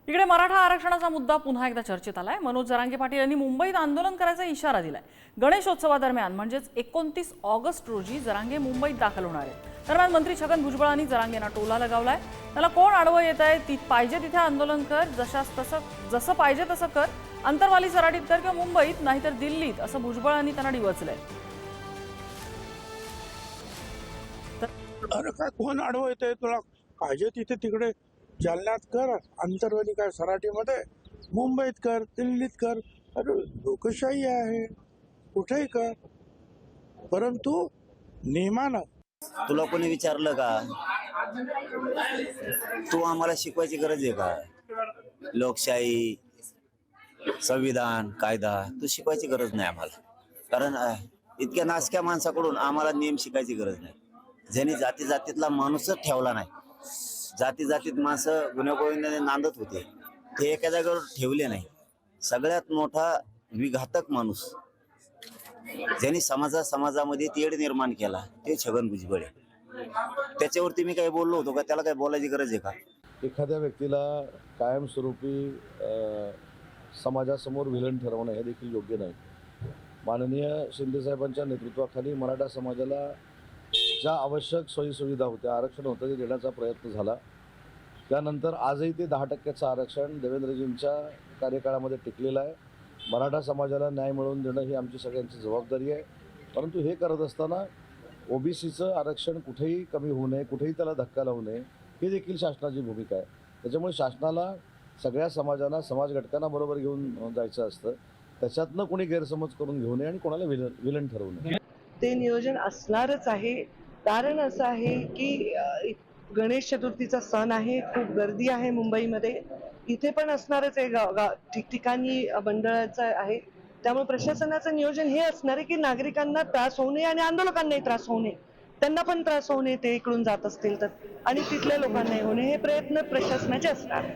इकडे मराठा आरक्षणाचा मुद्दा पुन्हा एकदा चर्चेत आलाय। मनोज जरांगे पाटील यांनी मुंबईत आंदोलन करायचा इशारा दिलाय। गणेशोत्सवादरम्यान म्हणजेच 29 ऑगस्ट रोजी जरांगे मुंबईत दाखल होणार आहेत। दरम्यान मंत्री छगन भुजबळांनी जरांगेंना टोला लगावलाय। त्याला कोण आडवं येत आहे, ती पाहिजे तिथे आंदोलन कर, जसं पाहिजे तसं कर, अंतरवाली सराटीत कर किंवा मुंबईत नाहीतर दिल्लीत, असं भुजबळांनी त्यांना डिवचलंय। अरे काय कोण आडवं येतंय तुला? पाहिजे तिथे तिकडे जालन्यात कर, अंतरवाली काय सराटीमध्ये, मुंबईत कर, दिल्लीत कर। अरे लोकशाही आहे, कुठेही कर, परंतु नियमानं। तुला कोणी विचारलं का? तू आम्हाला शिकवायची गरज आहे का? लोकशाही, संविधान, कायदा तू शिकवायची गरज नाही आम्हाला। कारण इतक्या नासक्या माणसाकडून आम्हाला नियम शिकायची गरज नाही। ज्यांनी जाती जातीतला माणूसच ठेवला नाही, जाती जातीत माणसं गुन्हेगोविंदाने नांदत होते, ते एका जागेवर ठेवले नाही। सगळ्यात मोठा विघातक माणूस ज्यांनी समाजामध्ये तेढ निर्माण केला ते छगन भुजबळ आहे। त्याच्यावरती मी काही बोललो होतो का? त्याला काही बोलायची गरज आहे का? एखाद्या व्यक्तीला कायमस्वरूपी समाजासमोर विलन ठरवणं हे देखील योग्य नाही। माननीय शिंदेसाहेबांच्या नेतृत्वाखाली मराठा समाजाला ज्या आवश्यक सोयीसुविधा होत्या, आरक्षण होतं, ते देण्याचा प्रयत्न झाला। त्यानंतर आजही ते 10% आरक्षण देवेंद्रजींच्या कार्यकाळामध्ये टिकलेलं आहे। मराठा समाजाला न्याय मिळवून देणं ही आमची सगळ्यांची जबाबदारी आहे। परंतु हे करत असताना ओबीसीचं आरक्षण कुठेही कमी होऊ नये, कुठेही त्याला धक्का लावू नये, ही देखील शासनाची भूमिका आहे। त्याच्यामुळे शासनाला सगळ्या समाजांना, समाज घटकांना बरोबर घेऊन जायचं असतं। त्याच्यातनं कोणी गैरसमज करून घेऊ नये आणि कोणाला विलन ठरवू नये। ते नियोजन असणारच आहे। कारण असं आहे की गणेश चतुर्थीचा सण आहे, खूप गर्दी आहे मुंबईमध्ये, इथे पण असणारच आहे, ठिकठिकाणी मंडळाचं आहे। त्यामुळे प्रशासनाचं नियोजन हे असणार आहे की नागरिकांना त्रास होऊ नये आणि आंदोलकांनाही त्रास होऊ नये, त्यांना पण त्रास होऊ नये ते इकडून जात असतील तर, आणि तिथल्या लोकांनाही होऊ नये, हे प्रयत्न प्रशासनाचे असणार.